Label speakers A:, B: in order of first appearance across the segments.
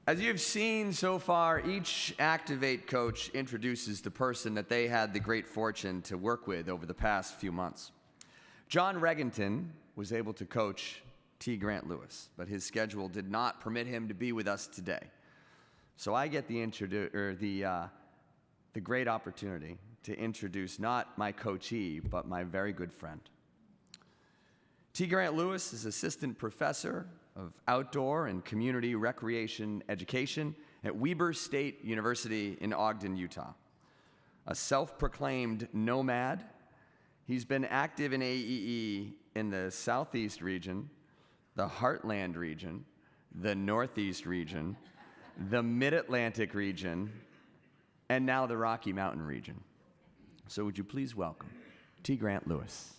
A: As you've seen so far, each Activate coach introduces the person that they had the great fortune to work with over the past few months. John Regenton was able to coach T. Grant Lewis, but his schedule did not permit him to be with us today. So I get the great opportunity to introduce not my coachee, but my very good friend. T. Grant Lewis is assistant professor of outdoor and community recreation education at Weber State University in Ogden, Utah. A self-proclaimed nomad, he's been active in AEE in the Southeast region, the Heartland region, the Northeast region, the Mid-Atlantic region, and now the Rocky Mountain region. So would you please welcome T. Grant Lewis.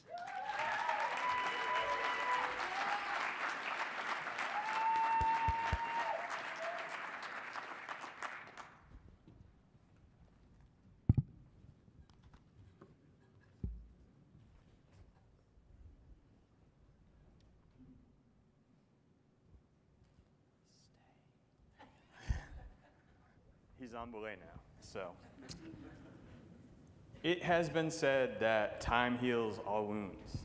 B: He's on belay now, so. It has been said that time heals all wounds,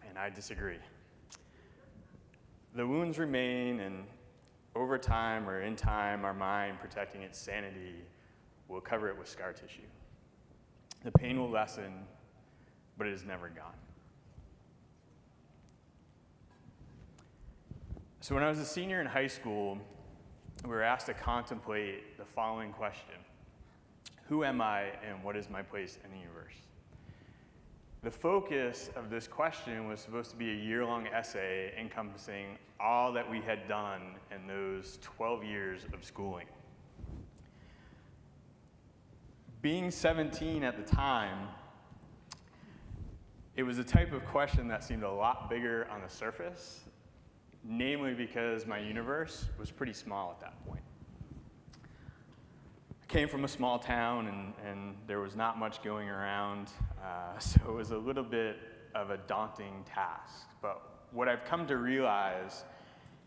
B: and I disagree. The wounds remain, and over time or in time, our mind protecting its sanity will cover it with scar tissue. The pain will lessen, but it is never gone. So when I was a senior in high school, we were asked to contemplate the following question: who am I and what is my place in the universe? The focus of this question was supposed to be a year-long essay encompassing all that we had done in those 12 years of schooling. Being 17 at the time, it was a type of question that seemed a lot bigger on the surface, namely because my universe was pretty small at that point. I came from a small town and there was not much going around, so it was a little bit of a daunting task. But what I've come to realize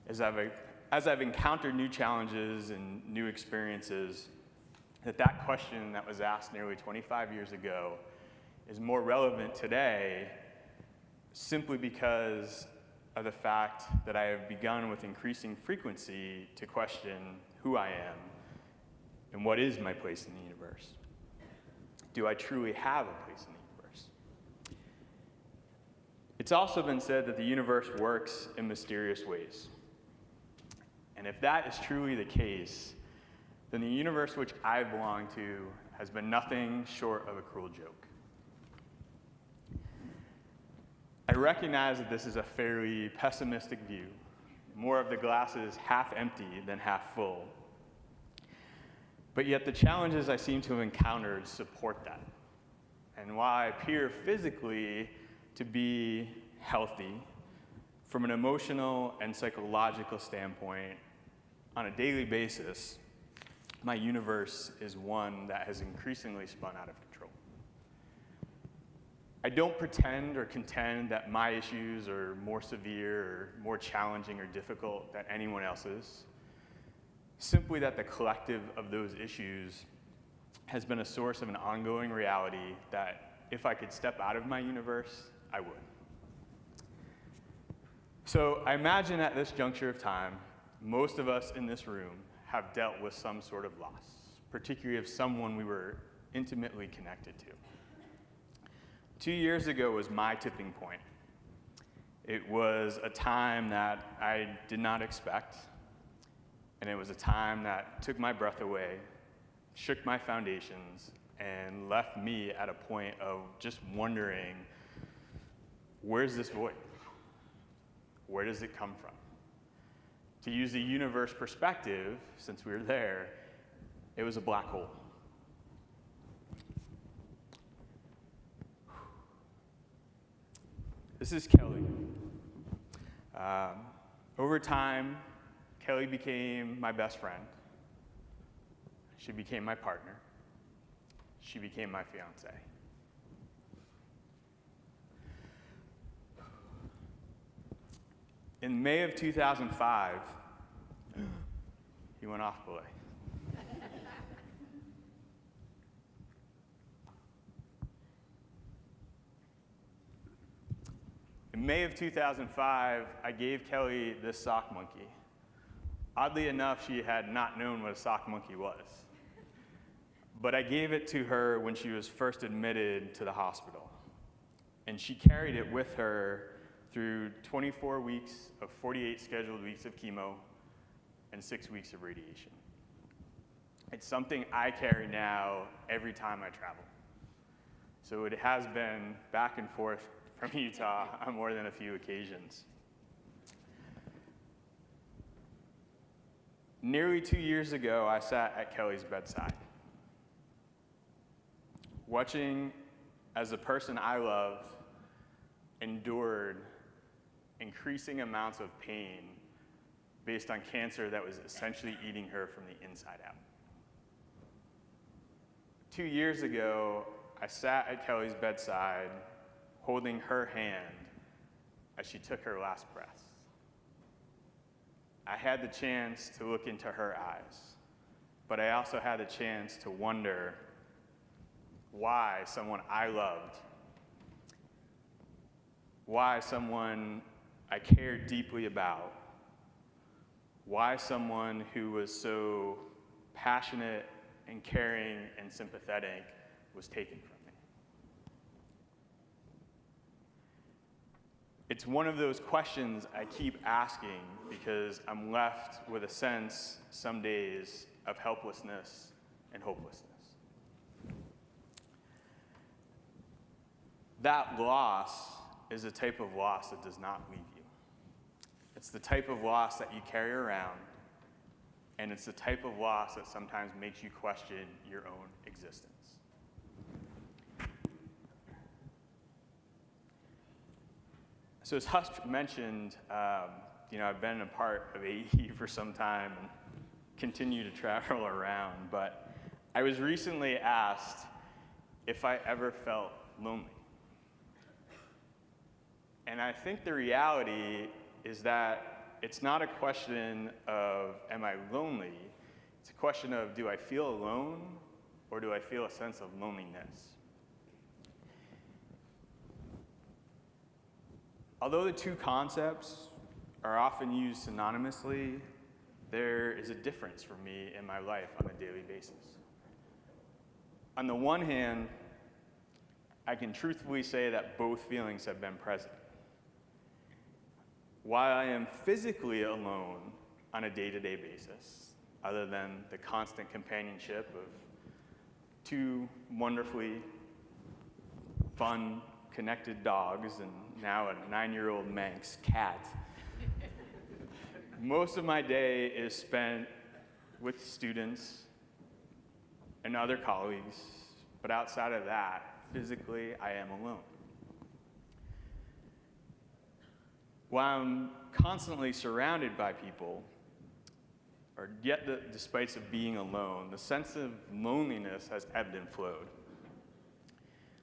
B: is as I've encountered new challenges and new experiences, that question that was asked nearly 25 years ago is more relevant today simply because of the fact that I have begun with increasing frequency to question who I am and what is my place in the universe. Do I truly have a place in the universe? It's also been said that the universe works in mysterious ways. And if that is truly the case, then the universe which I belong to has been nothing short of a cruel joke. I recognize that this is a fairly pessimistic view. More of the glass is half empty than half full. But yet the challenges I seem to have encountered support that. And while I appear physically to be healthy, from an emotional and psychological standpoint, on a daily basis, my universe is one that has increasingly spun out of control. I don't pretend or contend that my issues are more severe or more challenging or difficult than anyone else's. Simply that the collective of those issues has been a source of an ongoing reality that if I could step out of my universe, I would. So I imagine at this juncture of time, most of us in this room have dealt with some sort of loss, particularly of someone we were intimately connected to. 2 years ago was my tipping point. It was a time that I did not expect, and it was a time that took my breath away, shook my foundations, and left me at a point of just wondering, where's this void? Where does it come from? To use the universe perspective, since we were there, it was a black hole. This is Kelly. Over time, Kelly became my best friend. She became my partner. She became my fiance. In May of 2005, He went off belay. In May of 2005, I gave Kelly this sock monkey. Oddly enough, she had not known what a sock monkey was. But I gave it to her when she was first admitted to the hospital. And she carried it with her through 24 weeks of 48 scheduled weeks of chemo and 6 weeks of radiation. It's something I carry now every time I travel. So it has been back and forth from Utah on more than a few occasions. Nearly 2 years ago, I sat at Kelly's bedside, watching as the person I loved endured increasing amounts of pain based on cancer that was essentially eating her from the inside out. 2 years ago, I sat at Kelly's bedside, holding her hand as she took her last breath. I had the chance to look into her eyes, but I also had the chance to wonder why someone I loved, why someone I cared deeply about, why someone who was so passionate and caring and sympathetic was taken from me. It's one of those questions I keep asking because I'm left with a sense some days of helplessness and hopelessness. That loss is a type of loss that does not leave you. It's the type of loss that you carry around, and it's the type of loss that sometimes makes you question your own existence. So as Hush mentioned, I've been a part of AEE for some time and continue to travel around, but I was recently asked if I ever felt lonely. And I think the reality is that it's not a question of, am I lonely? It's a question of, do I feel alone or do I feel a sense of loneliness? Although the two concepts are often used synonymously, there is a difference for me in my life on a daily basis. On the one hand, I can truthfully say that both feelings have been present. While I am physically alone on a day-to-day basis, other than the constant companionship of two wonderfully fun, connected dogs and now a 9-year-old Manx cat, most of my day is spent with students and other colleagues, but outside of that, physically, I am alone. While I'm constantly surrounded by people, or yet despite of being alone, the sense of loneliness has ebbed and flowed.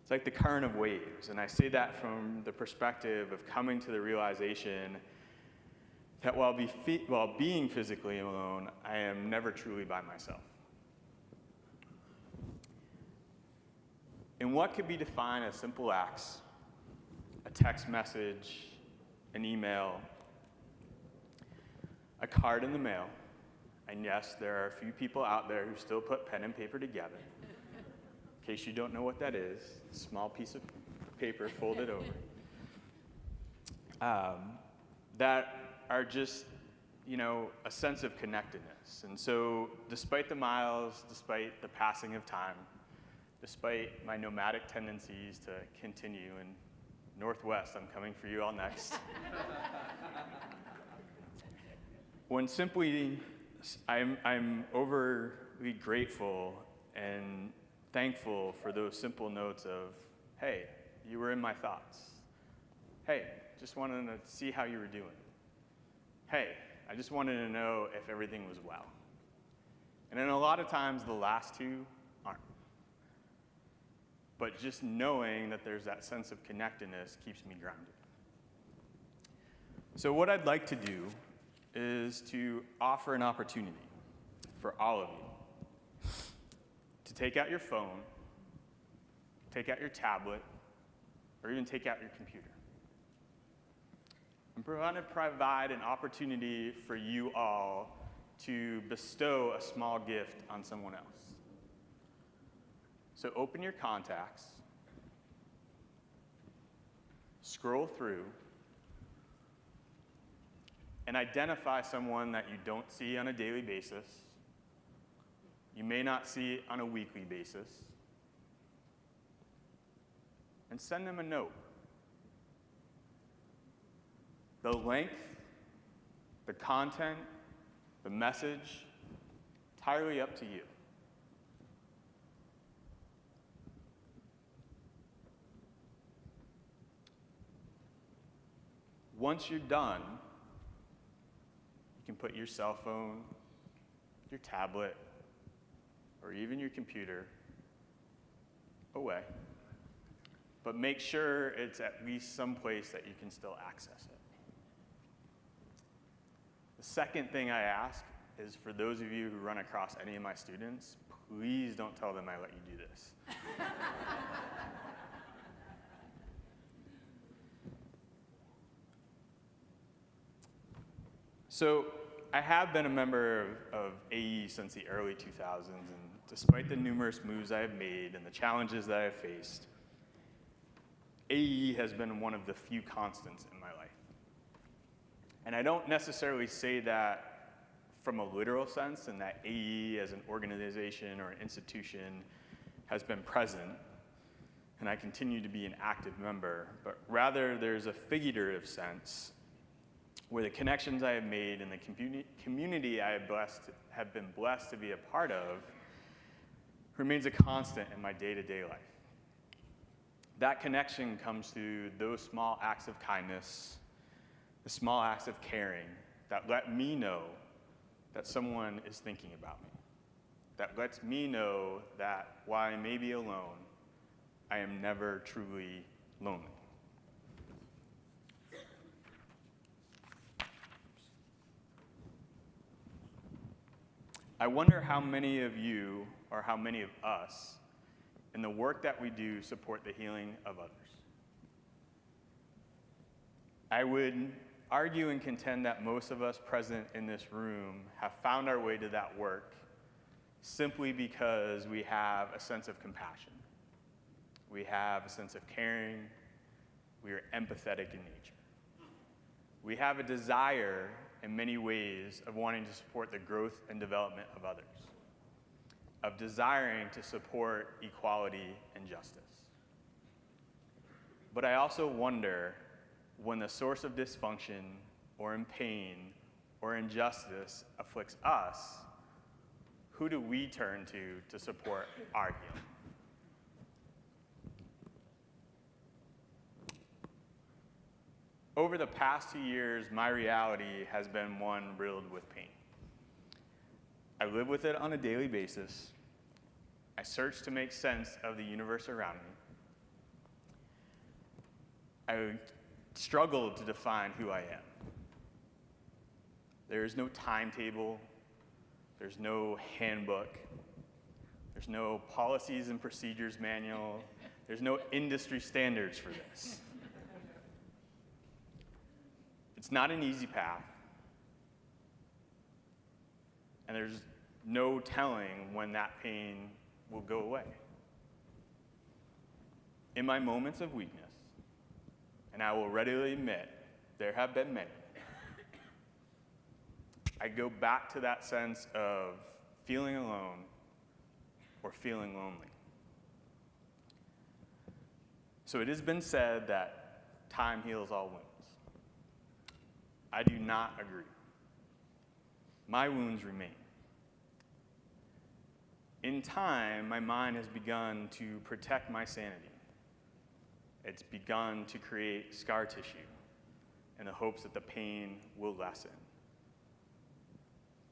B: It's like the current of waves, and I say that from the perspective of coming to the realization that while being physically alone, I am never truly by myself. In what could be defined as simple acts, a text message, an email, a card in the mail, and yes, there are a few people out there who still put pen and paper together. In case you don't know what that is, a small piece of paper folded over. That are just, a sense of connectedness. And so despite the miles, despite the passing of time, despite my nomadic tendencies to continue in Northwest, I'm coming for you all next. When simply I'm overly grateful and thankful for those simple notes of, hey, you were in my thoughts. Hey, just wanted to see how you were doing. Hey, I just wanted to know if everything was well. And then a lot of times the last two aren't. But just knowing that there's that sense of connectedness keeps me grounded. So what I'd like to do is to offer an opportunity. for all of you to take out your phone, take out your tablet, or even take out your computer. I'm going to provide an opportunity for you all to bestow a small gift on someone else. So open your contacts, scroll through, and identify someone that you don't see on a daily basis, you may not see on a weekly basis, and send them a note. The length, the content, the message, entirely up to you. Once you're done, you can put your cell phone, your tablet, or even your computer away. But make sure it's at least someplace that you can still access it. The second thing I ask is for those of you who run across any of my students, please don't tell them I let you do this. So I have been a member of AEE since the early 2000s, and despite the numerous moves I have made and the challenges that I have faced, AEE has been one of the few constants in my life. And I don't necessarily say that from a literal sense, and that AEE as an organization or an institution has been present, and I continue to be an active member, but rather there's a figurative sense where the connections I have made and the community I have been blessed to be a part of remains a constant in my day-to-day life. That connection comes through those small acts of kindness, the small acts of caring that let me know that someone is thinking about me, that lets me know that while I may be alone, I am never truly lonely. I wonder how many of you, or how many of us, in the work that we do, support the healing of others. I would argue and contend that most of us present in this room have found our way to that work simply because we have a sense of compassion. We have a sense of caring. We are empathetic in nature. We have a desire in many ways of wanting to support the growth and development of others, of desiring to support equality and justice. But I also wonder, when the source of dysfunction or in pain or injustice afflicts us, who do we turn to support our healing? Over the past 2 years, my reality has been one riddled with pain. I live with it on a daily basis. I search to make sense of the universe around me. I struggle to define who I am. There is no timetable. There's no handbook. There's no policies and procedures manual. There's no industry standards for this. It's not an easy path. And there's no telling when that pain will go away. In my moments of weakness, and I will readily admit, there have been many, I go back to that sense of feeling alone or feeling lonely. So it has been said that time heals all wounds. I do not agree. My wounds remain. In time, my mind has begun to protect my sanity. It's begun to create scar tissue in the hopes that the pain will lessen.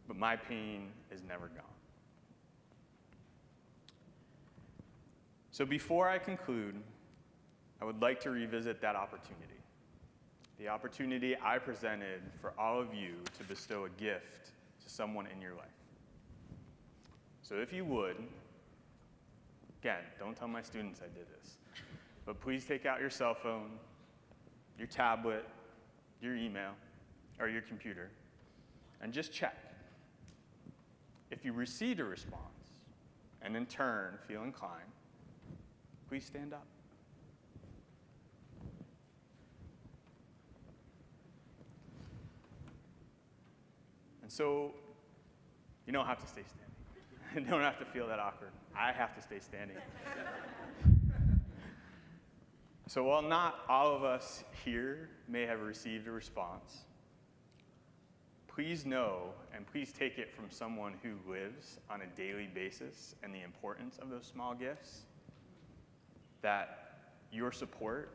B: But my pain is never gone. So before I conclude, I would like to revisit that opportunity. The opportunity I presented for all of you to bestow a gift to someone in your life. So if you would, again, don't tell my students I did this, but please take out your cell phone, your tablet, your email, or your computer, and just check. If you received a response, and in turn feel inclined, please stand up. And so, you don't have to stay standing. You don't have to feel that awkward. I have to stay standing. So while not all of us here may have received a response, please know and please take it from someone who lives on a daily basis and the importance of those small gifts, that your support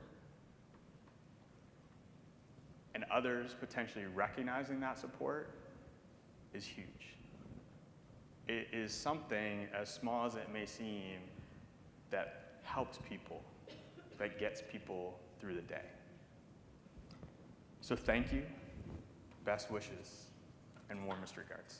B: and others potentially recognizing that support is huge. It is something as small as it may seem that helps people, that gets people through the day. So thank you, best wishes, and warmest regards.